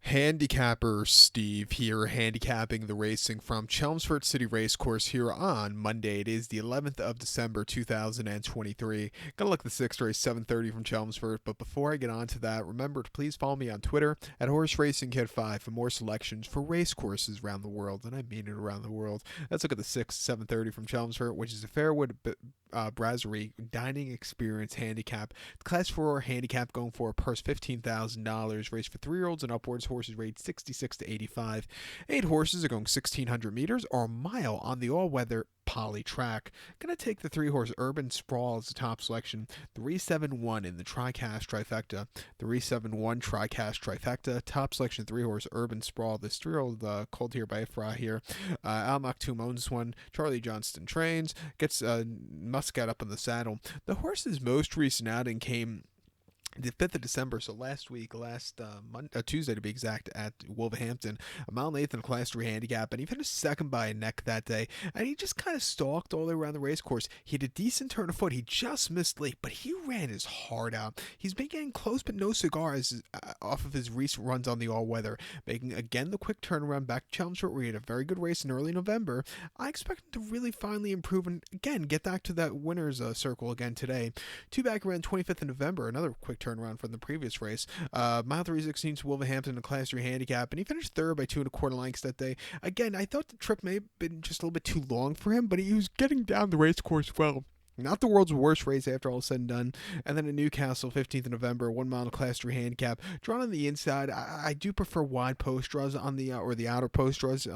Handicapper Steve here, handicapping the racing from Chelmsford City Racecourse here on Monday. It is the 11th of December 2023. Gonna look at the sixth race, 7:30 from Chelmsford. But before I get on to that, remember to please follow me on Twitter at Horse Racing Kid 5 for more selections for racecourses around the world, and I mean it around the world. Let's look at the sixth, 7:30 from Chelmsford, which is a Fairwood Brasserie dining experience handicap. Class 4 handicap going for a purse $15,000. Race for 3-year-olds and upwards. Horses rated 66 to 85. 8 horses are going 1,600 meters or a mile on the all-weather poly track. Gonna take the 3-horse Urban Sprawl as the top selection. 371 in the TriCast trifecta. 371 TriCast trifecta. Top selection 3-horse Urban Sprawl. This 3-year-old colt here by Ifra here. Al Maktoum owns this one. Charlie Johnston trains. Gets Muscat up on the saddle. The horse's most recent outing came the 5th of December, so last Tuesday to be exact, at Wolverhampton, a mile and eighth in a Class 3 handicap, and he finished second by a neck that day, and he just kind of stalked all the way around the race course. He had a decent turn of foot. He just missed late, but he ran his heart out. He's been getting close, but no cigars off of his recent runs on the all-weather, making, again, the quick turnaround back to Chelmsford, where he had a very good race in early November. I expect him to really finally improve and, again, get back to that winner's circle again today. Two back around 25th of November, another quick turnaround from the previous race. Mile 316 to Wolverhampton in a Class 3 handicap, and he finished third by 2 1/4 lengths that day. Again, I thought the trip may have been just a little bit too long for him, but he was getting down the race course well. Not the world's worst race after all is said and done. And then in Newcastle, 15th of November, 1 mile in a Class 3 handicap. Drawn on the inside. I do prefer wide post draws on the or the outer post draws.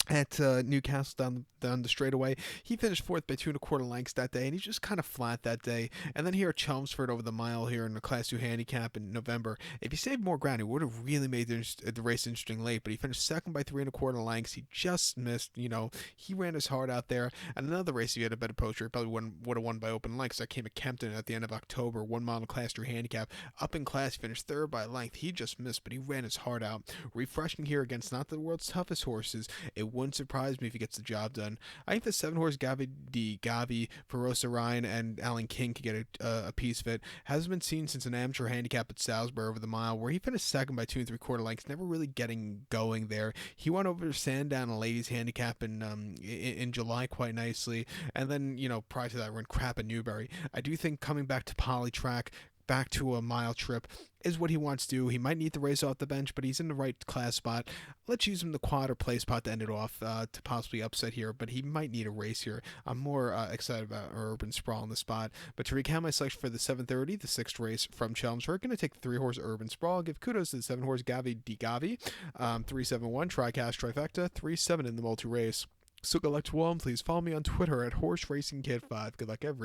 At Newcastle down the straightaway. He finished fourth by 2 1/4 lengths that day, and he's just kind of flat that day. And then here at Chelmsford over the mile here in the Class 2 handicap in November, if he saved more ground, he would have really made the race interesting late, but he finished second by 3 1/4 lengths. He just missed, he ran his heart out there. And another race, he had a better poster, he probably would have won by open lengths. That came at Kempton at the end of October, 1 mile in Class 3 handicap. Up in class, finished third by a length. He just missed, but he ran his heart out. Refreshing here against not the world's toughest horses. It wouldn't surprise me if he gets the job done. I think the 7-horse Gavi Di Gavi for Rosa Ryan and Alan King could get a piece of it. Hasn't been seen since an amateur handicap at Salisbury over the mile, where he finished second by 2 3/4 lengths, never really getting going there. He went over to Sandown, a ladies handicap in July quite nicely, and then prior to that, ran crap at Newbury. I do think coming back to poly track, back to a mile trip, is what he wants to do. He might need the race off the bench, but he's in the right class spot. Let's use him the quad or play spot to end it off to possibly upset here, but he might need a race here. I'm more excited about Urban Sprawl in the spot. But to recount my selection for the 7:30, the sixth race from Chelmsford, going to take the 3-horse Urban Sprawl. Give kudos to the 7-horse Gavi Di Gavi. 371 TriCast trifecta, 3-7 in the multi-race. So good luck to all, and please follow me on Twitter at Horse Racing Kid 5. Good luck, everyone.